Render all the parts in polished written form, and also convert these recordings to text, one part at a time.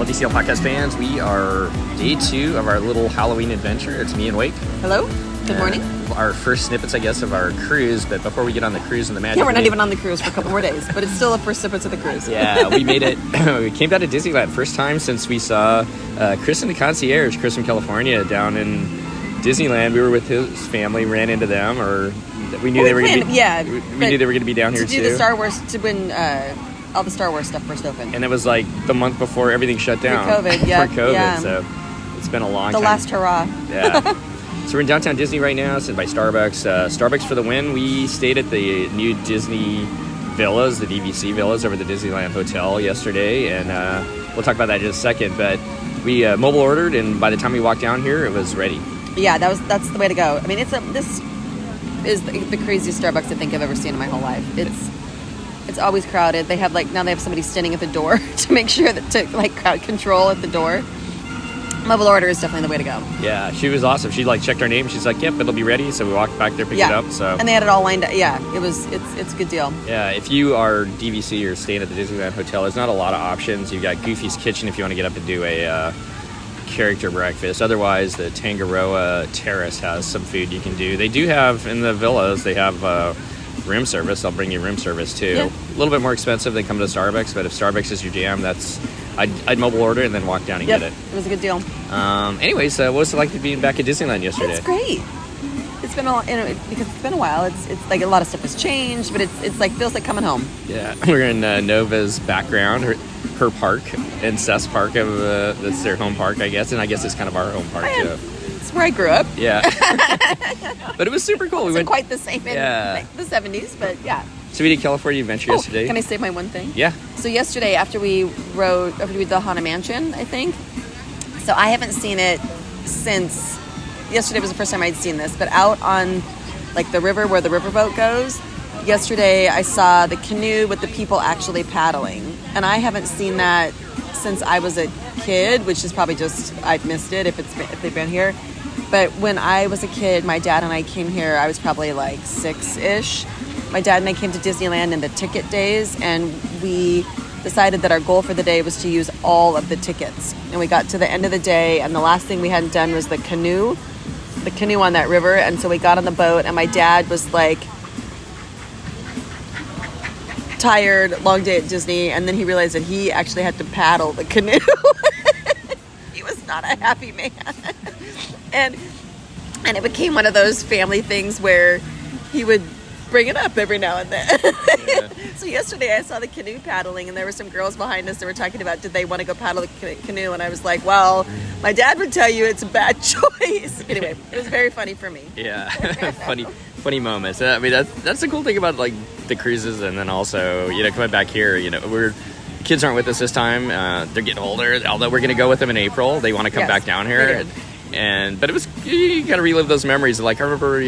Hello, DCL podcast fans. We are day 2 of our little Halloween adventure. It's me and Wake. Hello. Good morning. Our first snippets, I guess, of our cruise. But before we get on the cruise and the magic, we're not even on the cruise for a couple more days, but it's still the first snippets of the cruise. Yeah, we made it. We came down to Disneyland first time since we saw Chris and the concierge, Chris from California, down in Disneyland. We were with his family, ran into them, or we knew they were going to be. Yeah, we knew they were going to be down here too. To do the Star Wars, to when all the Star Wars stuff first opened. And it was like the month before everything shut down. COVID, yeah. Before COVID, yeah. So it's been a long time. The last hurrah. Yeah. So we're in downtown Disney right now, sitting by Starbucks. Starbucks for the win. We stayed at the new Disney villas, the DVC villas over the Disneyland Hotel yesterday, and we'll talk about that in just a second. But we mobile ordered, and by the time we walked down here, it was ready. Yeah, that's the way to go. I mean, this is the craziest Starbucks I think I've ever seen in my whole life. It's always crowded. They have now they have somebody standing at the door to make sure that to crowd control at the door. Mobile order is definitely the way to go. Yeah, she was awesome. She checked our name. She's like, "Yep, it'll be ready." So we walked back there, picked it up. So and they had it all lined up. Yeah, it's a good deal. Yeah, if you are DVC or staying at the Disneyland Hotel, there's not a lot of options. You've got Goofy's Kitchen if you want to get up and do a character breakfast. Otherwise, the Tangaroa Terrace has some food you can do. They do have in the villas. They have room service. They'll bring you room service too. Yeah. A little bit more expensive than come to Starbucks, but if Starbucks is your jam, I'd mobile order and then walk down and get it. It was a good deal. Anyways, what was it like being back at Disneyland yesterday? It's great. It's been because it's been a while. It's like a lot of stuff has changed, but it's like feels like coming home. Yeah, we're in Nova's background, her park, and Seth's park. That's their home park, I guess, and I guess it's kind of our home park too. It's where I grew up. Yeah, but it was super cool. We went quite the same in the 70s, but yeah. So we did California Adventure yesterday. Can I say my one thing? Yeah. So yesterday, after we did the Haunted Mansion, I think. So I haven't seen it since yesterday was the first time I'd seen this, but out on the river where the riverboat goes. Yesterday, I saw the canoe with the people actually paddling, and I haven't seen that since I was a kid, which is probably just I've missed it if they've been here. But when I was a kid, my dad and I came here. I was probably 6-ish. My dad and I came to Disneyland in the ticket days, and we decided that our goal for the day was to use all of the tickets. And we got to the end of the day, and the last thing we hadn't done was the canoe on that river. And so we got on the boat, and my dad was tired, long day at Disney, and then he realized that he actually had to paddle the canoe. He was not a happy man. And it became one of those family things where he would bring it up every now and then. Yeah. So yesterday I saw the canoe paddling, and there were some girls behind us that were talking about did they want to go paddle the canoe, and I was like, well, my dad would tell you it's a bad choice. Anyway, it was very funny for me. Yeah. funny moments. I mean, that's the cool thing about the cruises, and then also coming back here, kids aren't with us this time. They're getting older, although we're going to go with them in April. They want to come back down here, but it was, you got to relive those memories. I remember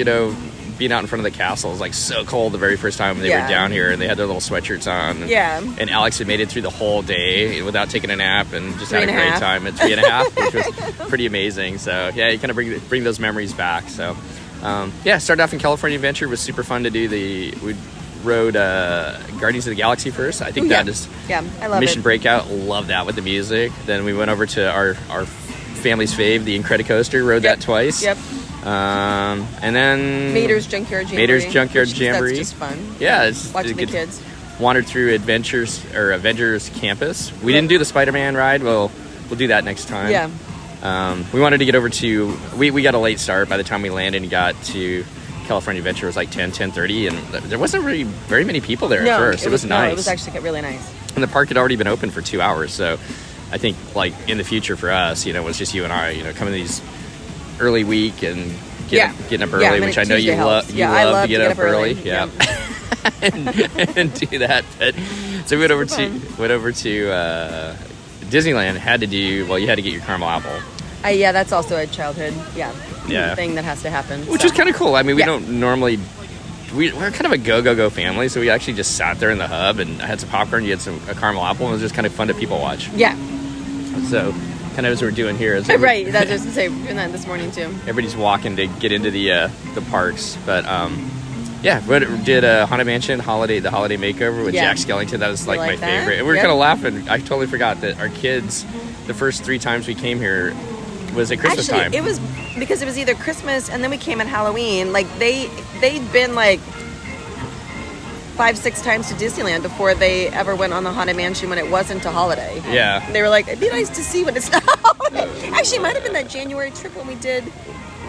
being out in front of the castle. It was so cold the very first time they were down here, and they had their little sweatshirts on. Yeah. And Alex had made it through the whole day without taking a nap, and just had a great time at 3.5, which was pretty amazing. So yeah, you kind of bring those memories back. So started off in California Adventure. It was super fun to do. We rode Guardians of the Galaxy first. I think that is I love Mission it. Breakout. Love that with the music. Then we went over to our family's fave, the Incredicoaster. Rode that twice. Yep. And then Mater's Junkyard Jamboree. That's just fun. Yeah, watching the kids. Wandered through Avengers Campus. We didn't do the Spider-Man ride. We'll do that next time. Yeah. We wanted to get over to. We got a late start. By the time we landed and got to California Adventure, it was 10:30, and there wasn't really very many people there at first. It was nice. No, it was actually really nice. And the park had already been open for 2 hours, so I think in the future for us, it was just you and I, coming to these early week and getting up early, which I know you love. You love to get up early. Yeah. and do that. But, so we went over to Disneyland. You had to get your caramel apple. That's also a childhood thing that has to happen. Which is kind of cool. I mean, we don't normally. We're kind of a go family, so we actually just sat there in the hub, and I had some popcorn. You had a caramel apple, and it was just kind of fun to people watch. Yeah. So kind of as we're doing here. Right, that's just to say, we're doing that this morning too. Everybody's walking to get into the parks, but Yeah, but did a Haunted Mansion the holiday makeover with Jack Skellington. That was like my favorite. And we were kind of laughing. I totally forgot that our kids, the first 3 times we came here, was at Christmas time. It was because it was either Christmas and then we came at Halloween. Like they'd been like 5-6 times to Disneyland before they ever went on the Haunted Mansion when it wasn't a holiday. Yeah. They were like, it'd be nice to see when it's not. Actually, it might have been that January trip when we did.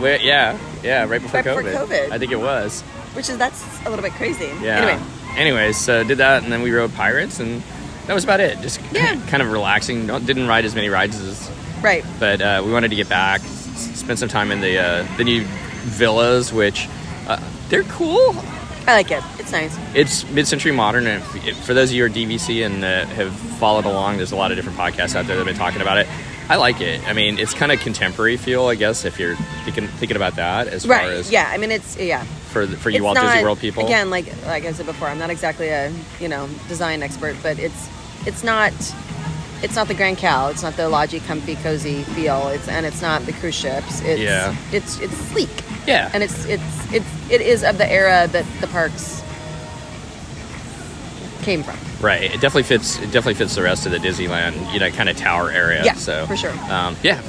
Yeah, right before COVID. I think it was. That's a little bit crazy. Yeah. Anyways, so did that, and then we rode Pirates, and that was about it. Just kind of relaxing. Didn't ride as many rides as... Right. But we wanted to get back, spend some time in the new villas, which they're cool. I like it. It's nice. It's mid-century modern, and for those of you who are DVC and have followed along, there's a lot of different podcasts out there that have been talking about it. I like it. I mean, it's kind of contemporary feel, I guess, if you're thinking about that as far as... Yeah, I mean, it's... Yeah. For you Walt Disney World people. Again, like I said before, I'm not exactly a design expert, but it's not the Grand Cal, it's not the lodgy, comfy, cozy feel. It's not the cruise ships. It's sleek. Yeah, and it is of the era that the parks came from. Right. It definitely fits the rest of the Disneyland, kind of tower area. Yeah, so for sure.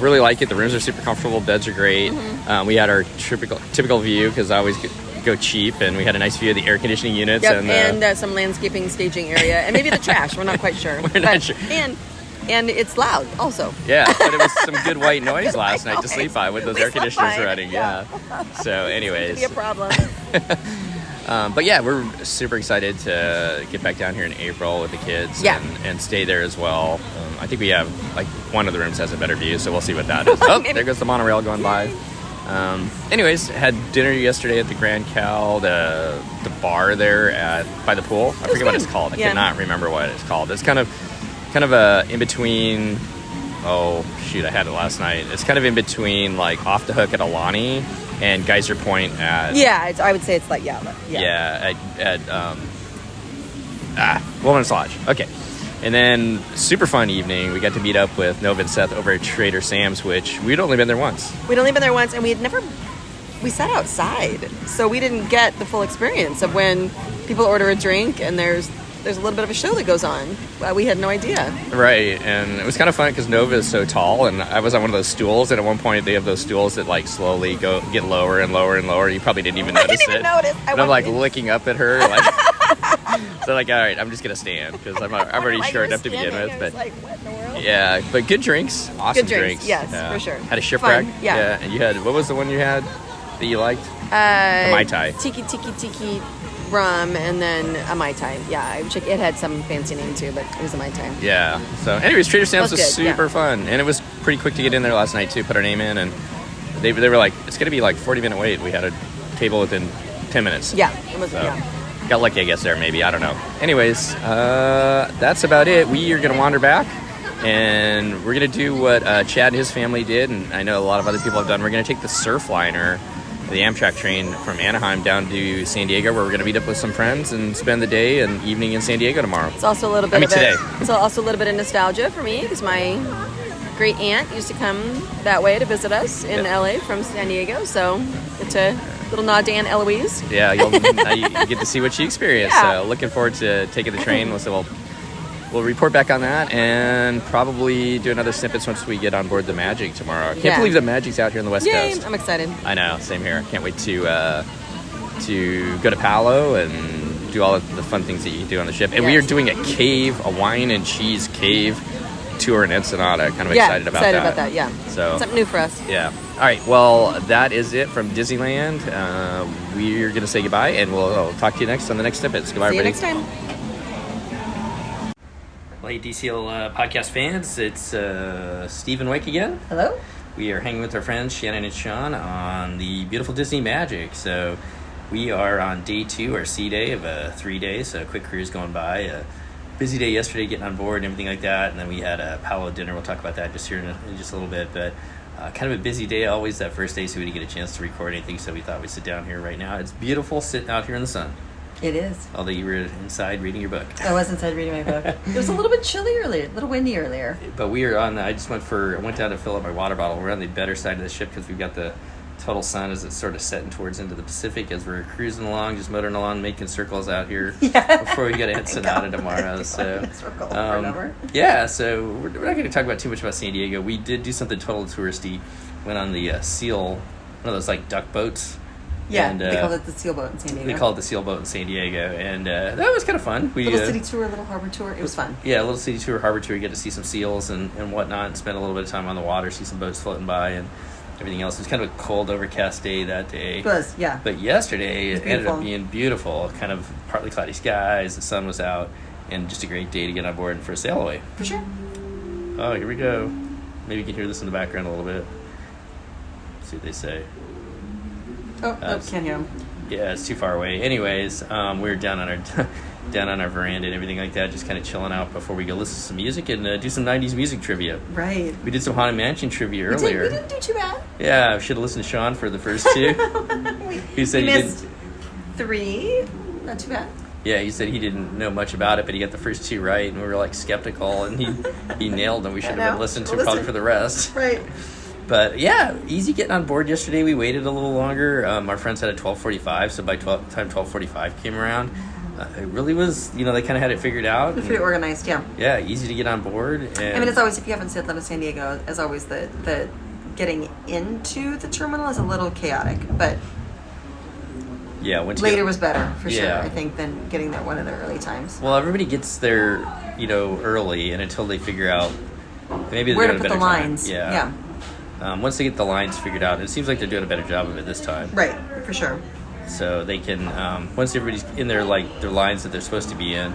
Really like it. The rooms are super comfortable. Beds are great. Mm-hmm. We had our typical view because I always go cheap, and we had a nice view of the air conditioning units. Yep, and some landscaping staging area, and maybe the trash. We're not quite sure. Not sure. And it's loud also. Yeah, but it was some good white noise last night to sleep by with those air conditioners running. Yeah. So anyways. It's gonna be a problem. But yeah, we're super excited to get back down here in April with the kids and stay there as well. I think we have, one of the rooms has a better view, so we'll see what that is. Oh, there goes the monorail going by. Anyways, had dinner yesterday at the Grand Cal, the bar there by the pool. I forget what it's called. I cannot remember what it's called. It's kind of a in between. Oh shoot, I had it last night. It's kind of in between Off the Hook at Alani and Geyser Point at... I would say it's at Wilderness Lodge. Okay. And then super fun evening. We got to meet up with Nova and Seth over at Trader Sam's, which we'd only been there once. And we sat outside, so we didn't get the full experience of when people order a drink and there's a little bit of a show that goes on. We had no idea. Right, and it was kind of fun because Nova is so tall, and I was on one of those stools, and at one point they have those stools that slowly get lower and lower and lower. You probably didn't even notice it. I didn't even notice. And I'm looking up at her, so all right, I'm just gonna stand because I'm already short enough to begin with. But what in the world? Yeah, but good drinks, awesome drinks. Yes, for sure. Had a shipwreck. Fun. Yeah. And you had, what was the one you had that you liked? A Mai Tai. Tiki rum, and then a Mai Tai. Yeah, it had some fancy name too, but it was a Mai Tai. Yeah. So anyways, Trader Sam's was super fun, and it was pretty quick to get in there last night too. Put our name in, and they were like, it's gonna be 40-minute wait. We had a table within 10 minutes. Yeah, it was. Got lucky, I guess, there maybe, I don't know. Anyways, that's about it. We are gonna wander back, and we're gonna do what Chad and his family did, and I know a lot of other people have done. We're gonna take the Surfliner, the Amtrak train from Anaheim down to San Diego, where we're going to meet up with some friends and spend the day and evening in San Diego tomorrow. It's also a little bit today. It's also a little bit of nostalgia for me because my great aunt used to come that way to visit us in LA from San Diego, so it's a little nod to Aunt Eloise. Yeah, you get to see what she experienced. So looking forward to taking the train. So we'll report back on that and probably do another Snippets once we get on board the Magic tomorrow. Can't believe the Magic's out here on the West Coast. I'm excited. I know, same here. Can't wait to go to Palo and do all of the fun things that you can do on the ship. And we are doing a wine and cheese cave tour in Ensenada. Kind of excited about that. Yeah. So something new for us. Yeah. All right. Well, that is it from Disneyland. We're going to say goodbye, and we'll talk to you next on the next Snippets. Goodbye, everybody. See you next time. Hey, DCL podcast fans, it's Steve and Wake again. Hello. We are hanging with our friends Shannon and Sean on the beautiful Disney Magic. So we are on day 2, our sea day of a 3-day, so a quick cruise going by. A busy day yesterday getting on board and everything like that, and then we had a Palo dinner. We'll talk about that just here in just a little bit, but kind of a busy day always that first day, so we didn't get a chance to record anything, so we thought we'd sit down here right now. It's beautiful sitting out here in the sun. It is. Although you were inside reading your book. I was inside reading my book. It was a little bit chilly earlier, a little windy earlier. But we are on, I went down to fill up my water bottle. We're on the better side of the ship because we've got the total sun as it's sort of setting towards into the Pacific as we're cruising along, just motoring along, making circles out here before we got to hit Sonata tomorrow. So, yeah, so we're not going to talk about too much about San Diego. We did do something total touristy. Went on the Seal, one of those like duck boats. Yeah, and, they call it the Seal Boat in San Diego. They call it the Seal Boat in San Diego, and that was kind of fun. Little city tour, little harbor tour. It was fun. Yeah, a little city tour, harbor tour. You get to see some seals and whatnot, and spend a little bit of time on the water, see some boats floating by, and everything else. It was kind of a cold, overcast day that day. It was, yeah. But yesterday, it ended up being beautiful. Kind of partly cloudy skies, the sun was out, and just a great day to get on board for a sail away. For sure. Oh, here we go. Maybe you can hear this in the background a little bit. Let's see what they say. Oh, can't hear them. Yeah, it's too far away. Anyways, we were down on our veranda and everything like that, just kind of chilling out before we go listen to some music and do some 90s music trivia. Right. We did some Haunted Mansion trivia earlier. We didn't do too bad. Yeah, we should have listened to Sean for the first two. He missed 3. Not too bad. Yeah, he said he didn't know much about it, but he got the first 2 right, and we were like skeptical, and he nailed them. We should have been listening to probably for the rest. Right. But yeah, easy getting on board yesterday. We waited a little longer. Our friends had at 12:45, so by time 12:45 came around, it really was, they kind of had it figured out. It was pretty organized, yeah. Yeah, easy to get on board. And I mean, as always, if you haven't sailed out of San Diego, as always, the getting into the terminal is a little chaotic, but yeah, later was better, for sure, I think, than getting there one of the early times. Well, everybody gets there, early, and until they figure out maybe they're where doing to put the lines. Yeah. Once they get the lines figured out, it seems like they're doing a better job of it this time. Right, for sure. So they can, once everybody's in their lines that they're supposed to be in,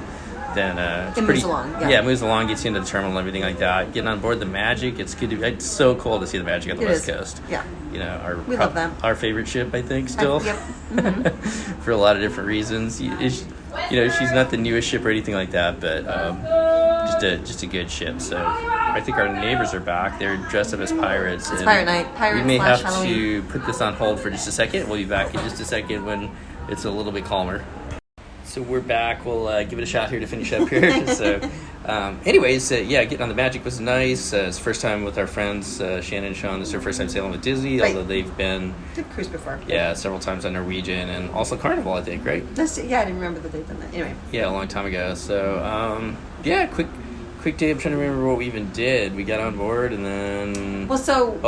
then it's it moves along. Yeah, it moves along, gets you into the terminal and everything like that. Getting on board the Magic, it's good. It's so cool to see the Magic on the West Coast. Yeah. We love them. Our favorite ship, I think, still. Yep. Mm-hmm. For a lot of different reasons. She's not the newest ship or anything like that, but just a good ship. So I think our neighbors are back. They're dressed up as pirates. It's pirate night. We may have to put this on hold for just a second. We'll be back in just a second when it's a little bit calmer. So we're back. We'll give it a shot here to finish up here. So, anyways, getting on the Magic was nice. It's the first time with our friends, Shannon and Sean. This is their first time sailing with Disney, although they've been... They've cruised before. Yeah, several times on Norwegian and also Carnival, I think, right? I didn't remember that they've done that. Anyway. Yeah, a long time ago. So, quick day. I'm trying to remember what we even did. We got on board and then... Well, so...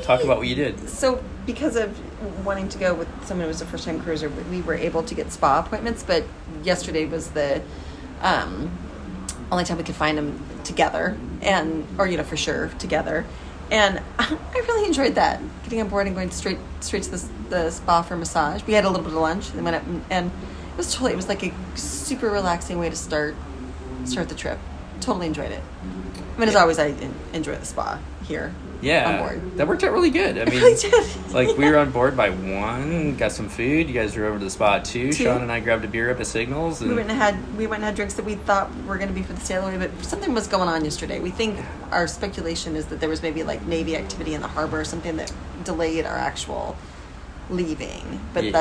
talk about what you did. So, because of wanting to go with someone who was a first-time cruiser, we were able to get spa appointments, but yesterday was the only time we could find them together, or for sure together, and I really enjoyed that, getting on board and going straight to the spa for massage. We had a little bit of lunch and went up, and it was like a super relaxing way to start the trip. Totally enjoyed it. I mean, as always, I enjoy the spa here. Yeah, on board. That worked out really good. I mean, it really did. We were on board by 1, got some food. You guys were over to the spa at 2. Sean and I grabbed a beer up at Signals. And we went and had drinks that we thought were going to be for the sail away, but something was going on yesterday. We think our speculation is that there was maybe Navy activity in the harbor or something that delayed our actual leaving, but we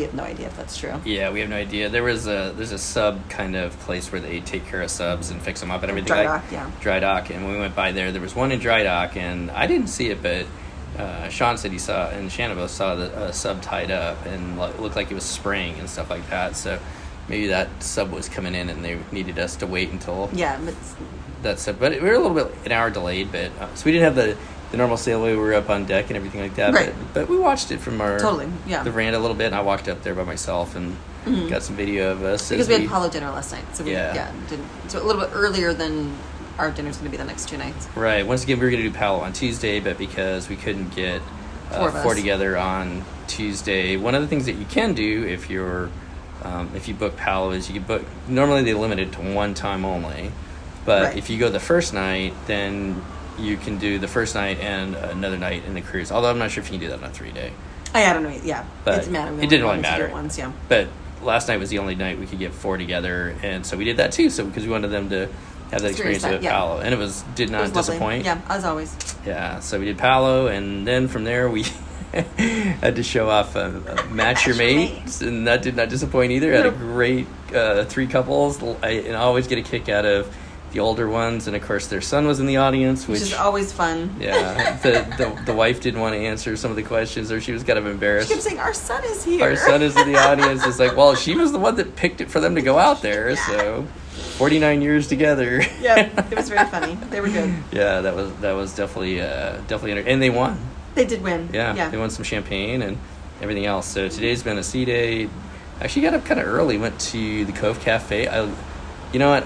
have no idea if that's true. Yeah, we have no idea. There's a sub kind of place where they take care of subs and fix them up and everything. Dry dock, Dry dock, and when we went by there was one in dry dock, and I didn't see it, but Sean said he saw, and Shannon both saw the sub tied up and it looked like it was spraying and stuff like that. So maybe that sub was coming in and they needed us to wait until that sub. But we were a little bit an hour delayed, but so we didn't have the normal sailaway. We were up on deck and everything like that. Right. But we watched it from the veranda a little bit, and I walked up there by myself and got some video of us. Because we had Palo dinner last night. So so a little bit earlier than our dinner's going to be the next 2 nights. Right. Once again, we were going to do Palo on Tuesday, but because we couldn't get 4 together on Tuesday, one of the things that you can do if you book Palo is you can book, normally they limit it to 1 time only, but if you go the first night, then you can do the first night and another night in the cruise. Although I'm not sure if you can do that on a 3-day. I don't know. Yeah, but it doesn't matter. It didn't really matter. Once, yeah. But last night was the only night we could get 4 together, and so we did that too. So because we wanted them to have that experience of Palo, and it did not disappoint. Yeah, as always. Yeah, so we did Palo, and then from there we had to show off Match Your Mate, and that did not disappoint either. Had a great 3 couples, and I always get a kick out of the older ones, and of course their son was in the audience, which is always fun. Yeah, the wife didn't want to answer some of the questions, or she was kind of embarrassed. She kept saying, "Our son is here. Our son is in the audience." It's like, well, she was the one that picked it for them to go out there, so 49 years together. Yep, it was very funny. They were good. Yeah, that was definitely and they won. They did win. Yeah, they won some champagne and everything else. So today's been a sea day. Actually got up kind of early, went to the Cove Cafe. You know what?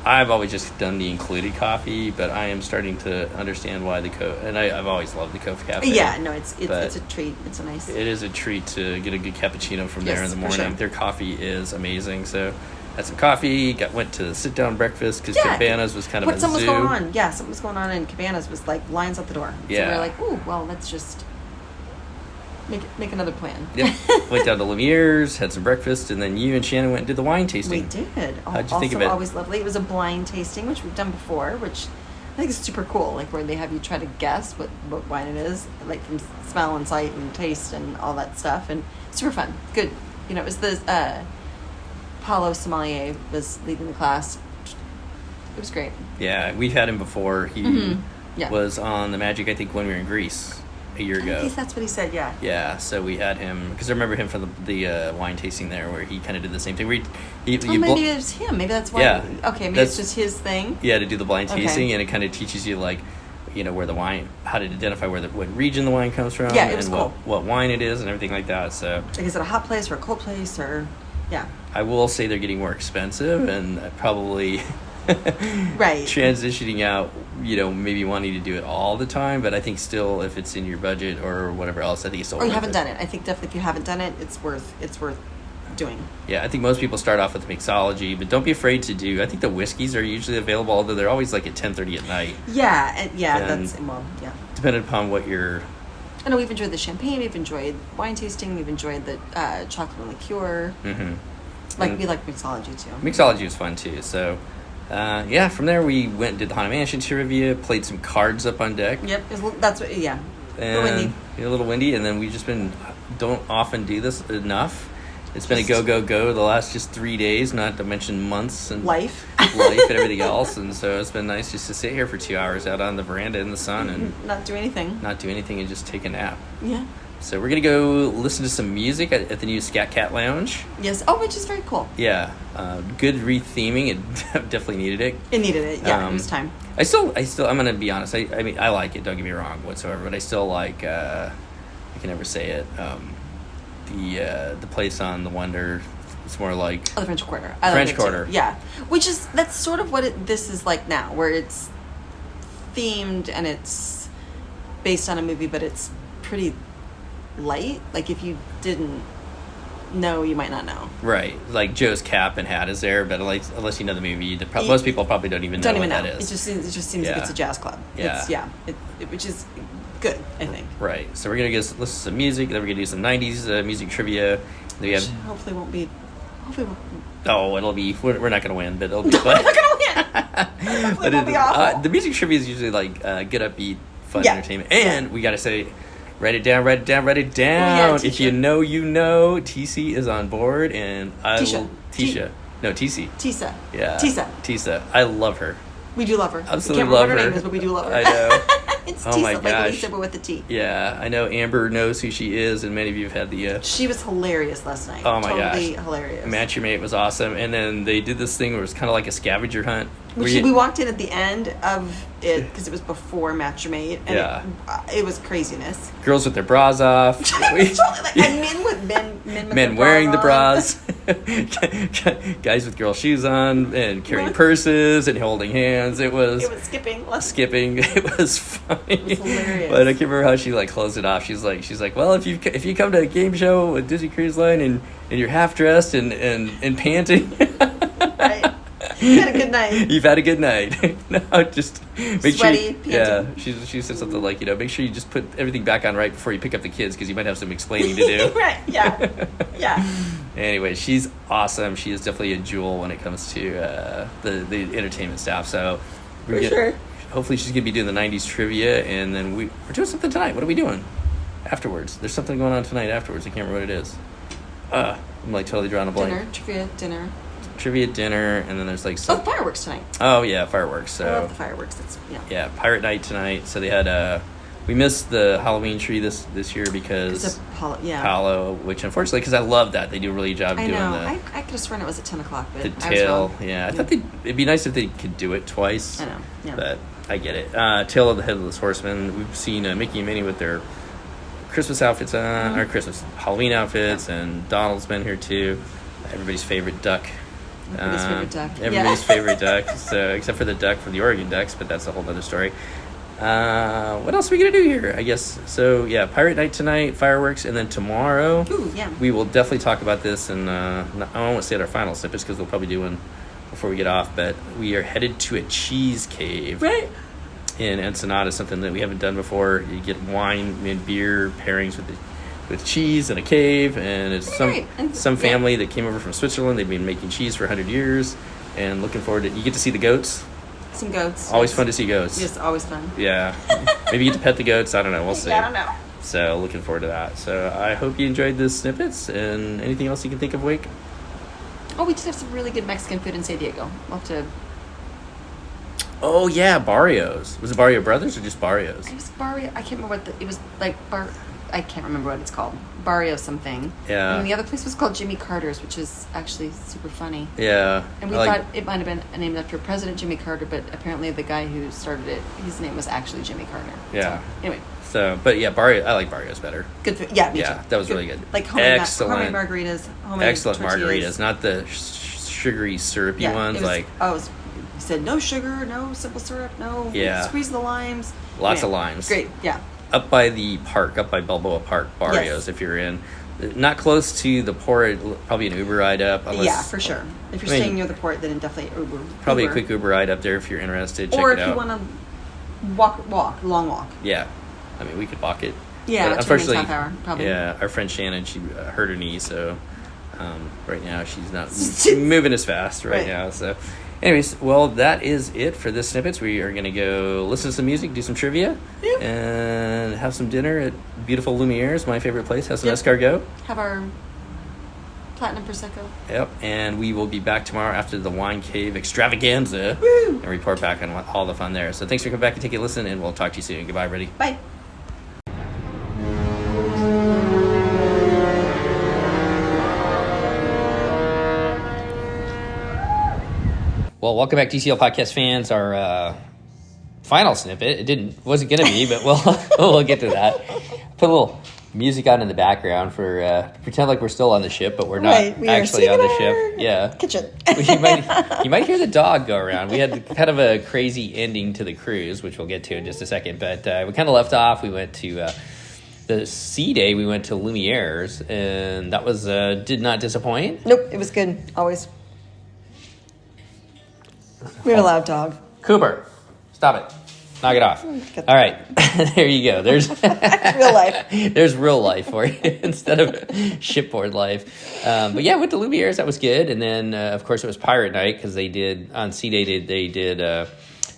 I've always just done the included coffee, but I am starting to understand why the Cove, and I've always loved the Cove Cafe. Yeah, no, it's a treat. It's a nice. It is a treat to get a good cappuccino from there in the morning. Sure. Their coffee is amazing. So had some coffee, went to sit down breakfast because Cabanas was kind of a zoo. Something was going on. Yeah, something was going on, and Cabanas was like lines out the door. So we were like, ooh, well, let's just make another plan. Yep. Went down to Lemier's, had some breakfast, and then you and Shannon went and did the wine tasting. We did. How'd you think of it? Always lovely. It was a blind tasting, which we've done before, which I think is super cool. Like where they have you try to guess what wine it is, like from smell and sight and taste and all that stuff, and super fun. Good. You know, it was the Paulo Sommelier was leading the class. It was great. Yeah, we've had him before. He was on the Magic, I think, when we were in Greece a year ago. I guess that's what he said, yeah. Yeah, so we had him, because I remember him from the wine tasting there, where he kind of did the same thing. Where maybe it was him. Maybe that's why. Yeah. Okay, maybe it's just his thing. Yeah, to do the blind tasting, and it kind of teaches you, like, you know, where the wine, how to identify what region the wine comes from. Yeah, it was and cool. what wine it is and everything like that. So, like, is it a hot place or a cold place or, yeah. I will say they're getting more expensive, and probably transitioning out, you know, maybe wanting to do it all the time, but I think still, if it's in your budget or whatever else, I think it's still or you haven't done it. I think definitely if you haven't done it, it's worth doing. Yeah, I think most people start off with mixology, but don't be afraid to do. I think the whiskeys are usually available, although they're always like at 10:30 at night. Yeah, and that's yeah. Depending upon what you're. I know we've enjoyed the champagne, we've enjoyed wine tasting, we've enjoyed the chocolate and liqueur. Mm-hmm. We like mixology too. Mixology was fun too. So, from there we went and did the Haunted Mansion trivia, played some cards up on deck. Yep, that's what. Yeah. And a little windy, and then we just don't often do this enough. It's been a go the last just 3 days, not to mention months and life and everything else. And so it's been nice just to sit here for 2 hours out on the veranda in the sun and not do anything and just take a nap. Yeah. So we're gonna go listen to some music at the new Scat Cat Lounge. Yes. Oh, which is very cool. Yeah. Good retheming. It definitely needed it. It needed it. Yeah. It was time. I still. I'm gonna be honest. I mean, I like it. Don't get me wrong whatsoever. But I still like. I can never say it. The place on the Wonder. It's more like the French Quarter. French Quarter. Yeah. That's sort of what this is like now, where it's themed and it's based on a movie, but it's pretty light. Like if you didn't know, you might not know. Right. Like Joe's cap and hat is there, but unless you know the movie, most people probably don't even know what that is. It just seems like it's a jazz club. Yeah. Which is good, I think. Right. So we're gonna listen to some music. Then we're gonna do some '90s music trivia. Then we have hopefully won't be. Oh, it'll be. We're not gonna win, but it'll be fun. We're not gonna win. Hopefully it won't be awful. The music trivia is usually like good, upbeat, fun entertainment, and we gotta say. Write it down. If you know, you know. TC is on board, and Tisha. No, TC. Tisa. Yeah. Tisa. I love her. We do love her. Absolutely love her. Her name is, but we do love her. I know. It's oh Tisa, my like gosh. Lisa, but with the T. Yeah, I know Amber knows who she is, and many of you have had the... She was hilarious last night. Oh my gosh. Totally hilarious. Match Your Mate was awesome, and then they did this thing where it was kind of like a scavenger hunt. We walked in at the end of it, because it was before Match Your Mate, and it was craziness. Girls with their bras off. And men wearing the bras. Guys with girl shoes on, and carrying purses, and holding hands. It was skipping. It was funny. It was hilarious. But I can't remember how she closed it off. She's like, well, if you come to a game show with Disney Cruise Line and you're half dressed and panting, right. You've had a good night. You've had a good night. No, just make sweaty, panting. Yeah, she said something like, make sure you just put everything back on right before you pick up the kids, because you might have some explaining to do. Right. Yeah. Anyway, she's awesome. She is definitely a jewel when it comes to the entertainment staff. So sure. Hopefully she's gonna be doing the '90s trivia, and then we're doing something tonight. What are we doing afterwards? There's something going on tonight afterwards. I can't remember what it is. I'm like totally drawing a blank. Trivia dinner. trivia dinner, and then there's like some... fireworks tonight. Oh, yeah, fireworks. So I love the fireworks. Yeah, pirate night tonight. So they had... we missed the Halloween tree this year because... Apollo, which unfortunately, because I love that. They do a really good job doing that. I could have sworn it was at 10 o'clock, but the tail, I thought it'd be nice if they could do it twice. I know, yeah. But I get it. Tail of the Headless Horseman. We've seen Mickey and Minnie with their Christmas outfits on, or Christmas Halloween outfits, and Donald's been here too. Everybody's favorite duck. Everybody's favorite duck. So except for the duck from the Oregon Ducks, but that's a whole other story. What else are we gonna do here? I guess so. Yeah, pirate night tonight, fireworks, and then tomorrow. We will definitely talk about this. And I won't say our final snippets because we'll probably do one before we get off. But we are headed to a cheese cave. Right. In Ensenada, something that we haven't done before. You get wine and beer pairings with cheese in a cave, and it's some family that came over from Switzerland. They've been making cheese for 100 years, and looking forward to. You get to see the goats. Some goats. Always fun to see goats. Yes, always fun. Yeah, maybe you get to pet the goats. I don't know. We'll see. I don't know. So looking forward to that. So I hope you enjoyed the snippets, and anything else you can think of, Wake. Oh, we did have some really good Mexican food in San Diego. We'll have to. Oh yeah, Barrios. Was it Barrio Brothers or just Barrios? It was Barrio. I can't remember it was like I can't remember what it's called. Barrio something. Yeah. And the other place was called Jimmy Carter's, which is actually super funny. Yeah. And we thought it might have been named after President Jimmy Carter, but apparently the guy who started it, his name was actually Jimmy Carter. Yeah. So, anyway. But yeah, Barrio. I like Barrios better. Good food. Yeah, me too. That was really good. Like homemade margaritas. Excellent tortillas. margaritas, not the sugary syrupy ones. He said no sugar, no simple syrup, no. Squeeze the limes. Lots of limes. Great. Yeah. Up by Balboa Park, Barrios. If you're in, not close to the port, probably an Uber ride up. Yeah, for sure. If you're staying near the port, then definitely Uber. Probably a quick Uber ride up there if you're interested. Or if you want to long walk. Yeah, I mean we could walk it. Yeah, but unfortunately, half hour, probably. Yeah, our friend Shannon, she hurt her knee, so right now she's not moving as fast right now. So. Anyways, well, that is it for this snippets. We are going to go listen to some music, do some trivia, and have some dinner at beautiful Lumiere's, my favorite place. Have some escargot. Have our platinum prosecco. Yep, and we will be back tomorrow after the Wine Cave extravaganza and report back on all the fun there. So thanks for coming back and taking a listen, and we'll talk to you soon. Goodbye, everybody. Bye. Well, welcome back, DCL Podcast fans. Our final snippet. Wasn't going to be, but we'll get to that. Put a little music on in the background for pretend like we're still on the ship, but we're not actually on the ship. Yeah, kitchen. you might hear the dog go around. We had kind of a crazy ending to the cruise, which we'll get to in just a second. But we kind of left off. We went to the sea day. We went to Lumiere's, and that was did not disappoint. Nope, it was good. Always. We have a loud dog. Cooper, stop it. Knock it off. All right. There you go. There's real life. There's real life for you instead of shipboard life. But yeah, went to Lumiere's. That was good. And then, of course, it was Pirate Night because they did, on Sea Day, they did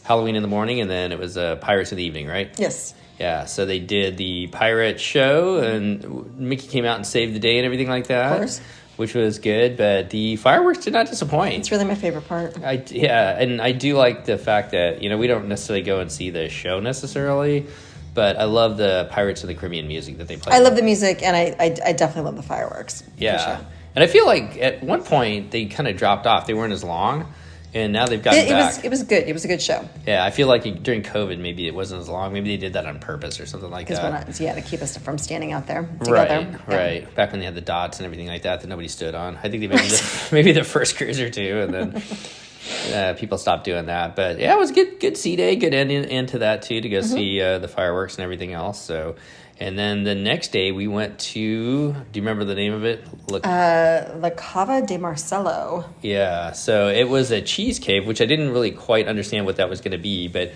Halloween in the morning, and then it was Pirates in the evening, right? Yes. Yeah, so they did the pirate show, and Mickey came out and saved the day and everything like that. Of course. Which was good, but the fireworks did not disappoint. It's really my favorite part. And I do like the fact that, we don't necessarily go and see the show necessarily, but I love the Pirates of the Caribbean music that they play. I love the music, and I definitely love the fireworks. Yeah. For sure. And I feel like at one point they kind of dropped off. They weren't as long. And now they've gotten back. It was good. It was a good show. Yeah, I feel like during COVID, maybe it wasn't as long. Maybe they did that on purpose or something like that. To keep us from standing out there together. Right. Back when they had the dots and everything like that nobody stood on. I think they maybe the first cruise or two, and then people stopped doing that. But yeah, it was a good sea day, good end into that too, to go see the fireworks and everything else. So. And then the next day we went to, do you remember the name of it? La Cava de Marcelo. Yeah, so it was a cheese cave, which I didn't really quite understand what that was going to be, but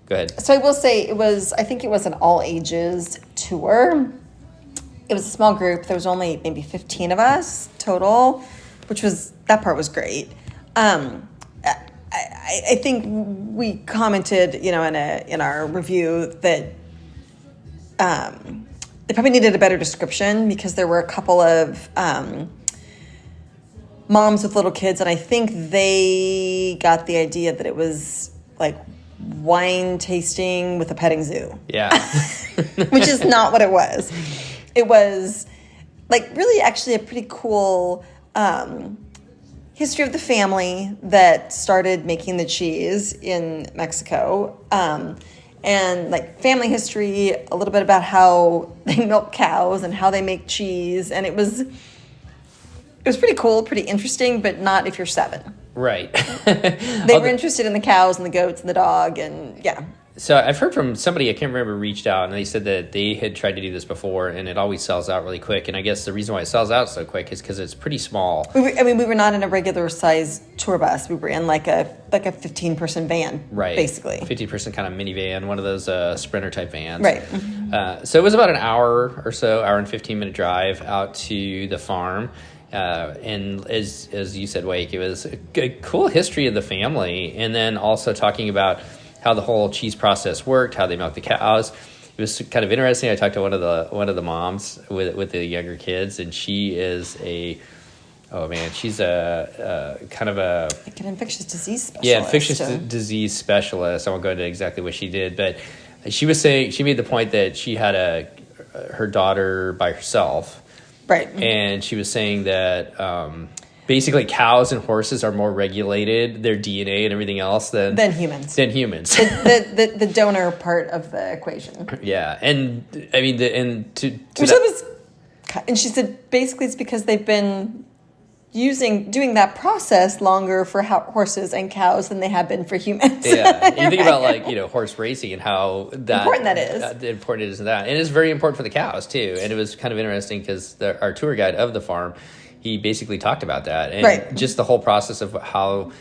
go ahead. So I will say I think it was an all ages tour. It was a small group. There was only maybe 15 of us total, that part was great. I think we commented, in our review that they probably needed a better description because there were a couple of moms with little kids, and I think they got the idea that it was like wine tasting with a petting zoo. Yeah. Which is not what it was. It was like really actually a pretty cool history of the family that started making the cheese in Mexico. And like family history, a little bit about how they milk cows and how they make cheese. And it was pretty cool, pretty interesting, but not if you're 7. Right. They were interested in the cows and the goats and the dog, and yeah. So I've heard from somebody, I can't remember, reached out, and they said that they had tried to do this before, and it always sells out really quick. And I guess the reason why it sells out so quick is because it's pretty small. We were not in a regular size tour bus. We were in like a 15-person van, right? Basically, 50-person kind of minivan, one of those Sprinter type vans, right? So it was about an hour or so, hour and 15-minute drive out to the farm. And as you said, Wake, it was a cool history of the family, and then also talking about how the whole cheese process worked, how they milk the cows. It was kind of interesting. I talked to one of the moms with the younger kids, and she is she's a kind of a like an infectious disease specialist. Yeah, infectious disease specialist. I won't go into exactly what she did, but she was saying, she made the point that she had her daughter by herself. Right. And she was saying that basically cows and horses are more regulated, their DNA and everything else, than humans. The donor part of the equation. Yeah. And I mean, and she said basically it's because they've been doing that process longer for horses and cows than they have been for humans. Yeah. And you think about horse racing and how important that is. Important it is that. And it's very important for the cows too. And it was kind of interesting because our tour guide of the farm, he basically talked about that. And right. Just the whole process of how,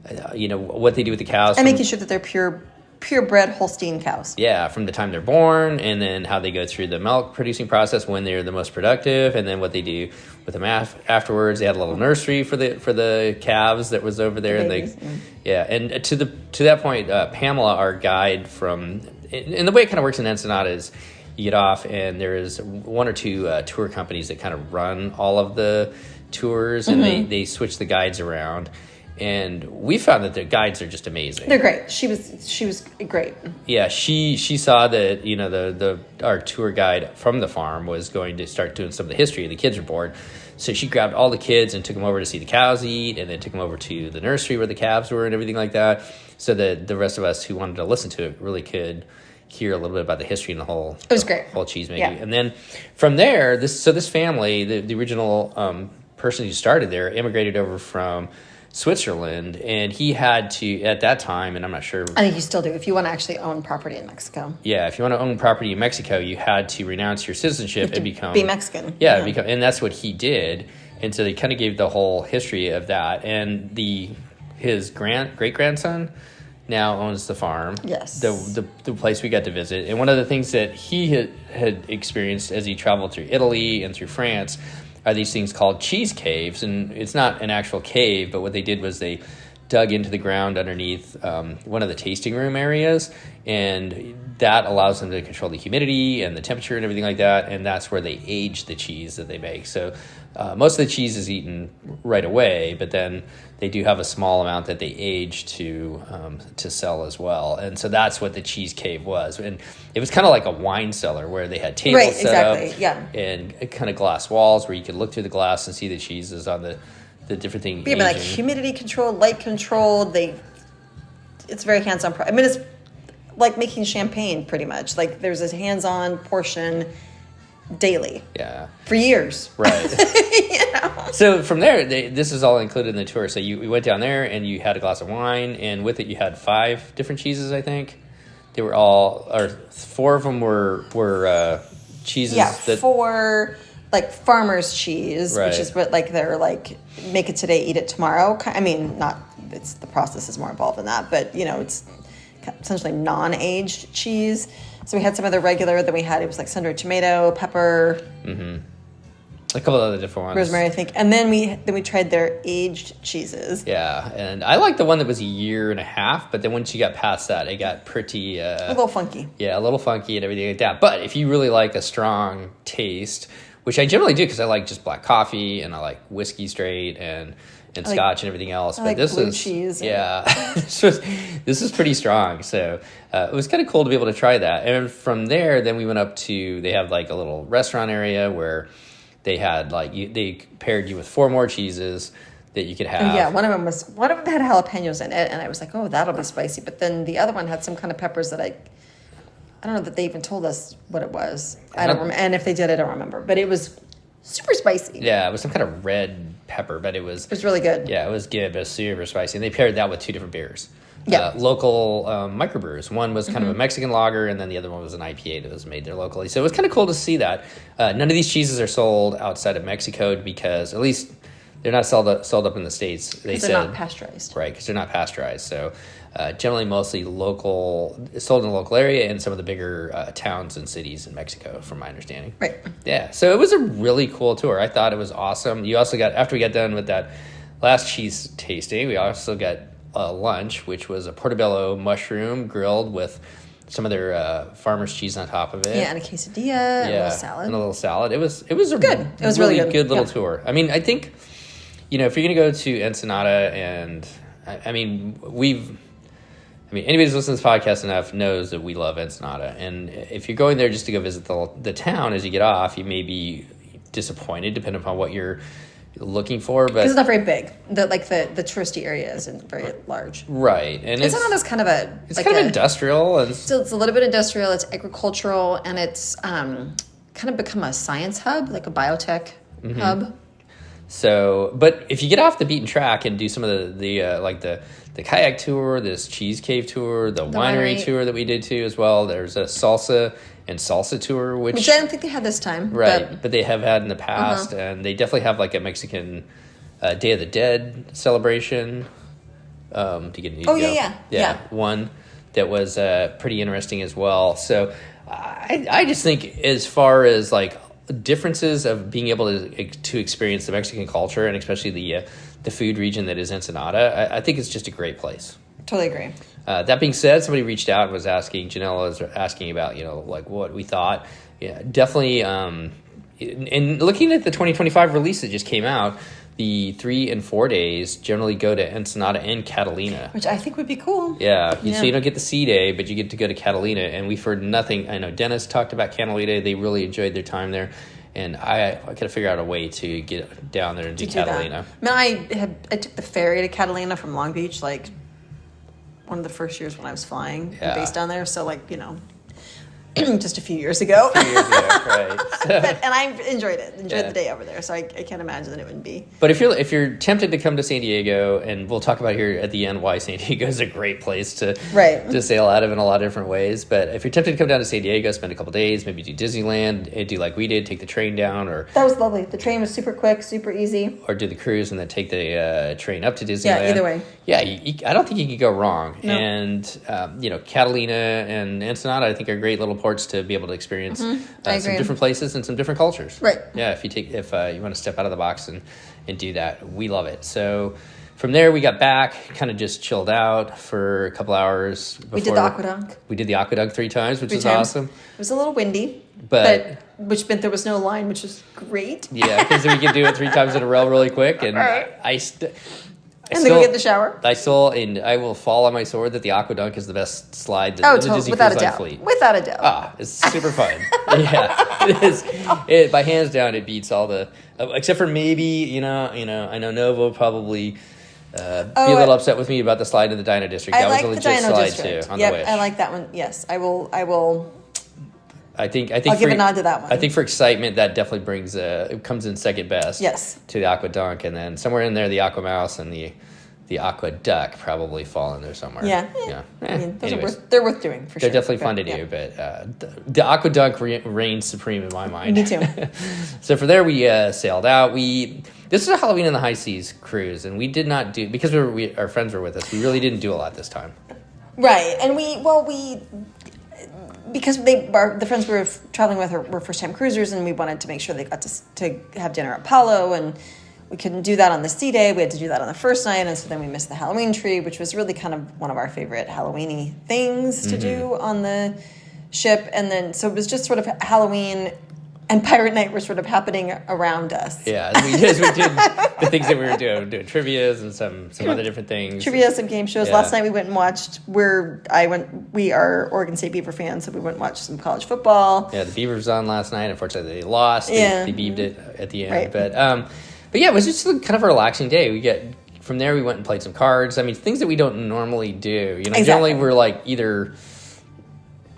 what they do with the cows. And making sure that they're purebred Holstein cows. Yeah, from the time they're born, and then how they go through the milk producing process when they're the most productive, and then what they do with them afterwards. They had a little nursery for the calves that was over there, and to that point, Pamela, our guide and the way it kind of works in Ensenada is you get off, and there is 1 or 2 tour companies that kind of run all of the tours, and they switch the guides around. And we found that the guides are just amazing. They're great. She was great. Yeah, she saw that our tour guide from the farm was going to start doing some of the history. The kids were bored, so she grabbed all the kids and took them over to see the cows eat, and then took them over to the nursery where the calves were and everything like that, so that the rest of us who wanted to listen to it really could hear a little bit about the history and the whole. It was great. Whole cheese making. Yeah. And then from there, this family, the original person who started there, immigrated over from Switzerland, and he had to, at that time, and I'm not sure. I think you still do if you want to actually own property in Mexico. Yeah, if you want to own property in Mexico, you had to renounce your citizenship and be Mexican. Yeah, and that's what he did. And so they kind of gave the whole history of that. And his great grandson now owns the farm. Yes, the place we got to visit. And one of the things that he had experienced as he traveled through Italy and through France are these things called cheese caves. And it's not an actual cave, but what they did was they dug into the ground underneath one of the tasting room areas, and that allows them to control the humidity and the temperature and everything like that, and that's where they age the cheese that they make. So most of the cheese is eaten right away, but then they do have a small amount that they age to sell as well. And so that's what the cheese cave was. And it was kind of like a wine cellar where they had tables set up, and kind of glass walls where you could look through the glass and see the cheeses on the different things. Yeah, but like humidity controlled, light controlled. It's very hands-on. I mean, it's like making champagne, pretty much. Like there's a hands-on portion daily. Yeah. For years. Right. So from there, this is all included in the tour. So we went down there, and you had a glass of wine, and with it you had 5 different cheeses, I think. They were all, or 4 of them were cheeses. Yeah, 4 like farmer's cheese, right. Which is what they're like make it today, eat it tomorrow. I mean, the process is more involved than that, but it's essentially non-aged cheese. So we had some of the regular, then we had, it was like sun-dried tomato, pepper. Mm-hmm. A couple of other different ones. Rosemary, I think. And then we tried their aged cheeses. Yeah, and I liked the one that was a year and a half, but then once you got past that, it got pretty... a little funky. Yeah, a little funky and everything like that. But if you really like a strong taste, which I generally do because I like just black coffee and I like whiskey straight and scotch and everything else. But this blue cheese. This is pretty strong. So it was kind of cool to be able to try that. And from there, then we went up to, they have like a little restaurant area where they had they paired you with 4 more cheeses that you could have. Yeah, one of them had jalapenos in it, and I was like, oh, that'll be spicy. But then the other one had some kind of peppers that I don't know that they even told us what it was. I don't remember, and if they did, I don't remember. But it was super spicy. Yeah, it was some kind of red pepper, but it was really good. Yeah, it was good, but it was super spicy. And they paired that with 2 different beers. Yeah. Local microbrews. One was kind of a Mexican lager, and then the other one was an IPA that was made there locally. So it was kind of cool to see that. None of these cheeses are sold outside of Mexico because, at least, they're not sold up in the States. They're not pasteurized. Right, because they're not pasteurized. So generally mostly local, sold in the local area and some of the bigger towns and cities in Mexico, from my understanding. Right. Yeah, so it was a really cool tour. I thought it was awesome. You also got, after we got done with that last cheese tasting, we also got lunch, which was a portobello mushroom grilled with some of their farmer's cheese on top of it. Yeah, and a quesadilla, and a little salad. And a little salad. It was good. It was really good little tour. I mean, I think, if you're going to go to Ensenada, and anybody who's listened to this podcast enough knows that we love Ensenada. And if you're going there just to go visit the town as you get off, you may be disappointed depending upon what you're looking for. But it's not very big. The touristy area isn't very large. Right. And Ensenada's kind of kind of industrial. And so it's a little bit industrial. It's agricultural, and it's kind of become a science hub, like a biotech hub. So, but if you get off the beaten track and do some of the kayak tour, this cheese cave tour, the winery tour that we did too as well. There's a salsa tour, which I don't think they had this time. Right, but they have had in the past, and they definitely have like a Mexican Day of the Dead celebration. To get yeah, one that was pretty interesting as well. So I just think as far as like differences of being able to experience the Mexican culture, and especially the food region that is Ensenada, I think it's just a great place. Totally agree. That being said, somebody reached out and was asking, Janella was asking about, like what we thought. Yeah, definitely. And looking at the 2025 release that just came out, the 3 and 4 days generally go to Ensenada and Catalina, which I think would be cool. Yeah. So you don't get the C day, but you get to go to Catalina, and we've heard nothing. I know Dennis talked about Catalina; they really enjoyed their time there, and I got to figure out a way to get down there and do Catalina. I took the ferry to Catalina from Long Beach, like one of the first years when I was flying based down there. So just a few years ago. Right. And I enjoyed it. Enjoyed the day over there. So I can't imagine that it wouldn't be. But if you're tempted to come to San Diego, and we'll talk about here at the end why San Diego is a great place to sail out of in a lot of different ways. But if you're tempted to come down to San Diego, spend a couple days, maybe do Disneyland, and do like we did, take the train down, or that was lovely. The train was super quick, super easy. Or do the cruise and then take the train up to Disneyland. Yeah, either way. Yeah, I don't think you could go wrong. No. And Catalina and Ensenada, I think, are great little ports to be able to experience some different places and some different cultures. Right. Yeah, if you want to step out of the box and do that, we love it. So from there, we got back, kind of just chilled out for a couple hours. We did the aqueduct. We did the aqueduct 3 times, which was awesome. It was a little windy, but which meant there was no line, which was great. Yeah, because we could do it 3 times in a row really quick, and then go get the shower. I will fall on my sword that the aqueduct is the best slide that the Disney without Cruise a Line doubt. fleet. Without a doubt. It's super fun. Yeah, it is. By hands down, it beats all the except for maybe I know Nova will probably be a little upset with me about the slide in the Dino District. That was a legit slide too on the Wish. I like that one. Yes, I will. I think I'll give a nod to that one. I think for excitement, that definitely brings it comes in second best. Yes. To the aqueduct, and then somewhere in there, the aqua mouse and the aqueduct probably fall in there somewhere. Yeah. I mean, they're worth doing for sure. They're definitely fun to do, but the aqueduct reigns supreme in my mind. Me too. So for there, we sailed out. This is a Halloween in the High Seas cruise, and we did not do, because our friends were with us, we really didn't do a lot this time. Right, and because the friends we were traveling with were first-time cruisers, and we wanted to make sure they got to have dinner at Apollo, and we couldn't do that on the sea day. We had to do that on the first night, and so then we missed the Halloween tree, which was really kind of one of our favorite Halloween-y things to do on the ship. And then, so it was just sort of Halloween and Pirate Night were sort of happening around us. Yeah, as we did the things that we were doing trivias and some other different things. Trivia, some game shows. Yeah. Last night we went and watched. We are Oregon State Beaver fans, so we went and watched some college football. Yeah, the Beavers on last night. Unfortunately, they lost. They beaved it at the end. Right. But yeah, it was just kind of a relaxing day. From there we went and played some cards. I mean, things that we don't normally do. Generally we're like either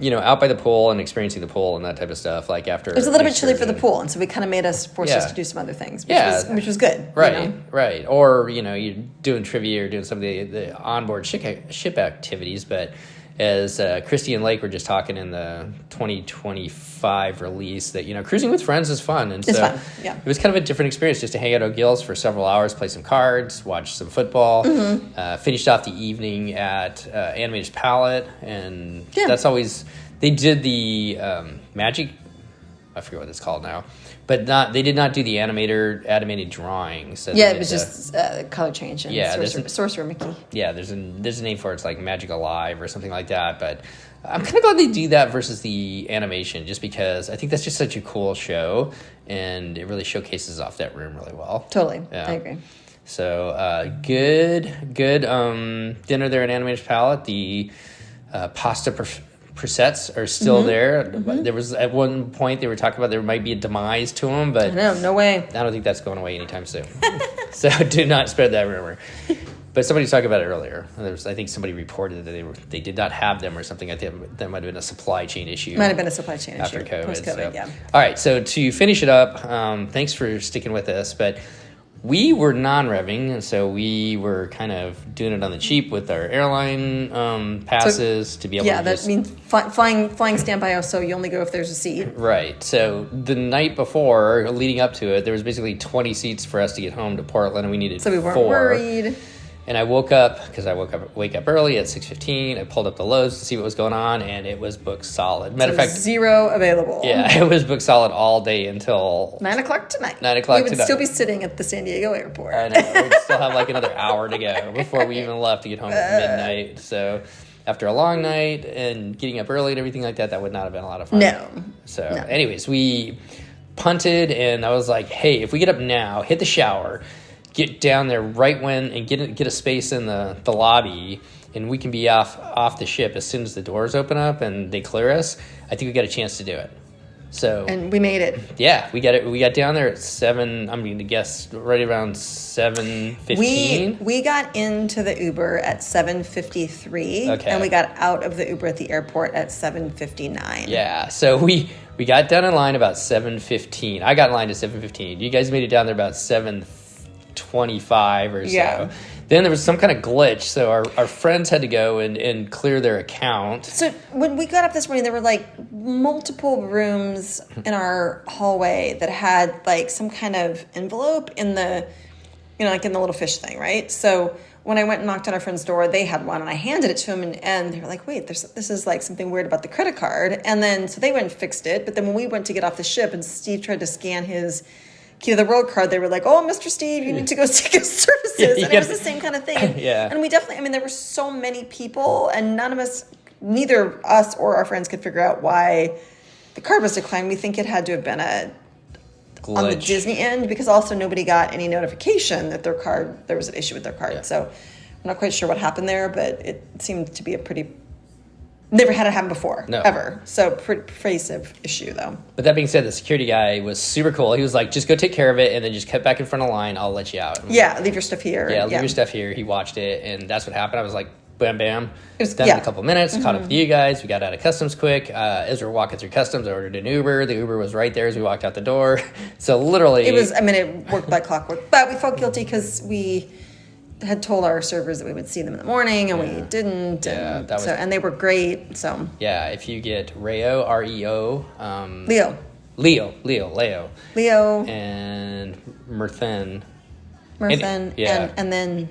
out by the pool and experiencing the pool and that type of stuff. Like after it was a little bit chilly for the pool, and so we kind of forced us to do some other things, which was good. Right, right. Or you're doing trivia or doing some of the onboard ship activities. But as Christy and Lake were just talking in the 2025 release, that cruising with friends is fun, and it's so fun. Yeah, it was kind of a different experience just to hang out at O'Gill's for several hours, play some cards, watch some football. Finished off the evening at Animator's Palette, and that's always they did the magic. I forget what it's called now, but they did not do the animated drawings. So it was just color change and Sorcerer Mickey. Yeah, there's a name for it. It's like Magic Alive or something like that. But I'm kind of glad they do that versus the animation, just because I think that's just such a cool show, and it really showcases off that room really well. Totally, yeah. I agree. So good dinner there at Animator's Palette. The pasta presets are still there. There was at one point they were talking about there might be a demise to them, but no way. I don't think that's going away anytime soon. So do not spread that rumor. But somebody was talking about it earlier. I think somebody reported that they did not have them or something. I think that might have been a supply chain issue. Might have been a supply chain after issue. COVID. Post-COVID, yeah. All right, so to finish it up, thanks for sticking with us. But we were non-revving, and so we were kind of doing it on the cheap with our airline passes to be able to that means flying standby, so you only go if there's a seat. Right. So the night before, leading up to it, there was basically 20 seats for us to get home to Portland, and we needed 4. So we weren't worried. And I woke up, because I wake up early at 6:15. I pulled up the Lowe's to see what was going on, and it was booked solid. Matter of fact, 0 available. Yeah, it was booked solid all day until 9 o'clock tonight. 9 o'clock tonight. We would tonight. still be sitting at the San Diego airport. I know. We'd still have like another hour to go before we even left to get home at midnight. So after a long night and getting up early and everything like that, that would not have been a lot of fun. No. So anyways, we punted, and I was like, hey, if we get up now, hit the shower, get down there right when, and get a space in the lobby, and we can be off the ship as soon as the doors open up and they clear us, I think we got a chance to do it. So and we made it. Yeah, we got it. We got down there at 7. I'm going to guess right around 7:15. We got into the Uber at 7:53, okay, and we got out of the Uber at the airport at 7:59. Yeah, so we got down in line about 7:15. I got in line at 7:15. You guys made it down there about 7:25 or so. Yeah. Then there was some kind of glitch, so our friends had to go and clear their account. So when we got up this morning, there were like multiple rooms in our hallway that had like some kind of envelope in the, like in the little fish thing, right? So when I went and knocked on our friend's door, they had one, and I handed it to them, and they were like, wait, this is like something weird about the credit card. And then, so they went and fixed it. But then when we went to get off the ship and Steve tried to scan his key to the world card, they were like, oh, Mr. Steve, you need to go seek his services. And it was the same kind of thing. Yeah. And we definitely, there were so many people, and neither us or our friends could figure out why the card was declined. We think it had to have been glitch on the Disney end, because also nobody got any notification that there was an issue with their card. Yeah. So I'm not quite sure what happened there, but it seemed to be never had it happen before, ever. So pervasive issue, though. But that being said, the security guy was super cool. He was like, just go take care of it, and then just cut back in front of the line. I'll let you out. Yeah, leave your stuff here. Yeah, leave your stuff here. He watched it, and that's what happened. I was like, bam, bam. It was done in a couple minutes. Caught up with you guys. We got out of customs quick. As we were walking through customs, I ordered an Uber. The Uber was right there as we walked out the door. So literally, it worked like clockwork. But we felt guilty because we had told our servers that we would see them in the morning, and we didn't. Yeah, and they were great. So yeah, if you get Reo, R-E-O, Leo, and Murthen, and then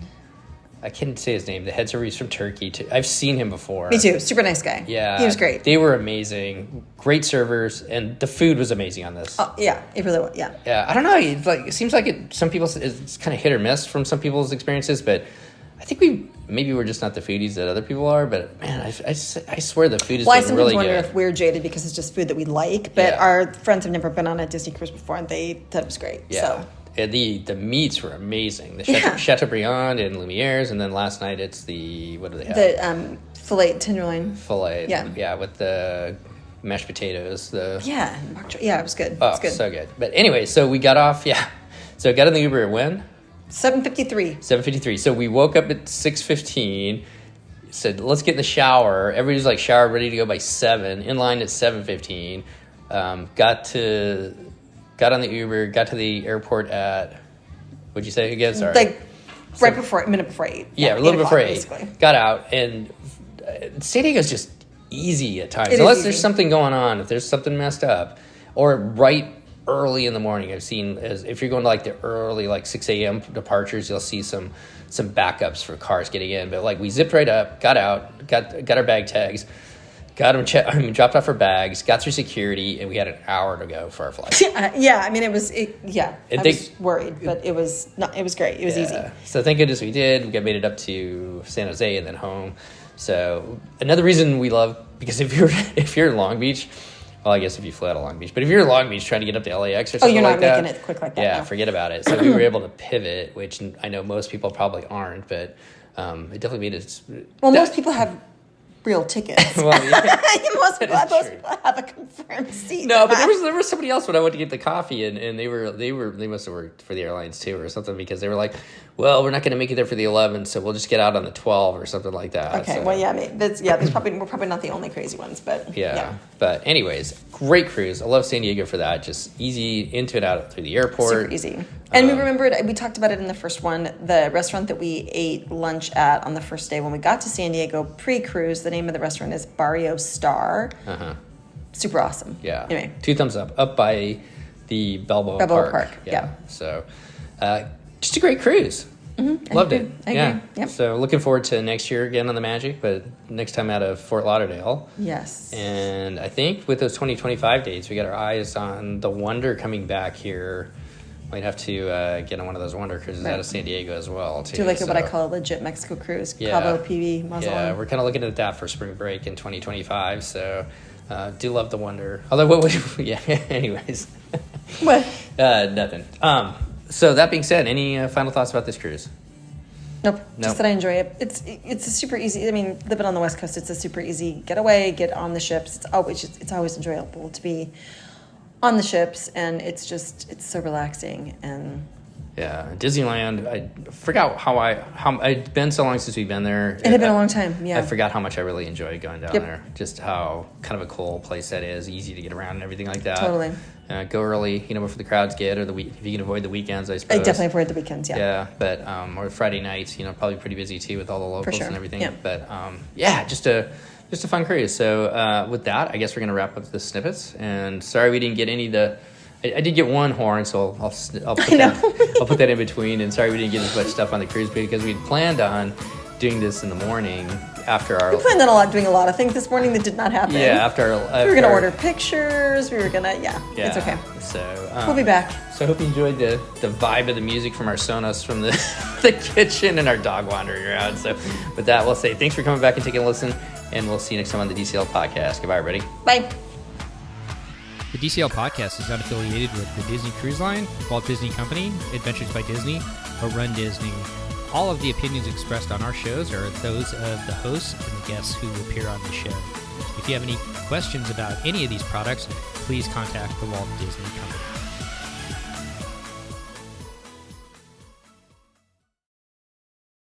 I can't say his name. The head server is from Turkey. Too. I've seen him before. Me too. Super nice guy. Yeah, he was great. They were amazing. Great servers, and the food was amazing on this. Yeah, it really was. Yeah. Yeah, I don't know. It seems like some people it's kind of hit or miss from some people's experiences, but I think maybe we're just not the foodies that other people are, but man, I swear the food is Well, I been sometimes really wonder good. if we're jaded because it's just food that we like, but Yeah. our friends have never been on a Disney cruise before, and they thought it was great. Yeah. So. And the meats were amazing. The Yeah. Chateaubriand and Lumiere's, and then last night it's the, what do they have? The filet tenderloin. Filet. Yeah. Yeah, with the mashed potatoes. Yeah, it was good. Oh, It's good. so good. But anyway, so we got off, So got in the Uber at when? 7:53. 7:53. So we woke up at 6:15, said, let's get in the shower. Everybody's like showered, ready to go by 7, in line at 7:15. Got on the Uber, got to the airport at, what'd you say again? Sorry. Like right before, a minute before 8. Yeah, a little before 8. Basically. Got out, and San Diego's just easy at times. It is Unless easy. there's something going on, if there's something messed up, or right early in the morning. I've seen, if you're going to like the early, like 6 a.m. departures, you'll see some backups for cars getting in. But like we zipped right up, got out, got our bag tags, dropped off our bags, got through security, and we had an hour to go for our flight. Yeah, I mean, I was worried, but it was great. It was easy. So thank goodness we did. We made it up to San Jose and then home. So another reason we love, because if you're in Long Beach, well, I guess if you flew out of Long Beach, but if you're in Long Beach trying to get up to LAX or something you're not like that, making it quick like that. Yeah, no. forget about it. So we were able to pivot, which I know most people probably aren't, but it definitely made it. Well, most people have real tickets. Well, yeah. most people true. have a confirmed seat. No, but there was somebody else when I went to get the coffee, and they must have worked for the airlines too or something, because they were like, well, we're not going to make it there for the 11, so we'll just get out on the 12 or something like that. Okay, so. well, yeah, I mean, we're probably not the only crazy ones, but Yeah. But anyways, great cruise. I love San Diego for that. Just easy into and out through the airport. super easy. And we talked about it in the first one, the restaurant that we ate lunch at on the first day when we got to San Diego pre-cruise. The name of the restaurant is Barrio Star. Super awesome. Yeah. Anyway. 2 thumbs up by the Balboa Park. Yeah. So just a great cruise. Loved it. I agree. Yep. So looking forward to next year again on the Magic, but next time out of Fort Lauderdale. Yes. And I think with those 2025 dates, we got our eyes on the Wonder coming back here. Might have to get on one of those Wonder cruises out of San Diego as well, too. Do like what I call a legit Mexico cruise. Cabo, PV, Mazatlan. Yeah, we're kind of looking at that for spring break in 2025. So do love the Wonder. Although, anyways. What? Nothing. So that being said, any final thoughts about this cruise? Nope. Just that I enjoy it. It's a super easy. I mean, living on the West Coast, it's a super easy getaway. Get on the ships. It's always enjoyable to be on the ships, and it's so relaxing. And yeah, Disneyland. I forgot how it's been so long since we've been there. It had been a long time. Yeah, I forgot how much I really enjoyed going down there. Just how kind of a cool place that is, easy to get around and everything like that. Totally. Go early, before the crowds get, or if you can avoid the weekends, I suppose. I definitely avoid the weekends. Yeah. Yeah, but or Friday nights, probably pretty busy too with all the locals and everything. Yeah. But just a fun cruise. So with that, I guess we're gonna wrap up the snippets. And sorry we didn't get any of the. I did get one horn, so I'll put that in between. And sorry we didn't get as much stuff on the cruise because we'd planned on doing this in the morning after our. We planned on doing a lot of things this morning that did not happen. Yeah, after we were gonna order pictures. We were gonna it's okay. So we'll be back. So I hope you enjoyed the vibe of the music from our Sonos from the the kitchen and our dog wandering around. So with that, we'll say thanks for coming back and taking a listen, and we'll see you next time on the DCL podcast. Goodbye, everybody. Bye. The DCL podcast is not affiliated with the Disney Cruise Line, Walt Disney Company, Adventures by Disney, or Run Disney. All of the opinions expressed on our shows are those of the hosts and the guests who appear on the show. If you have any questions about any of these products, please contact the Walt Disney Company.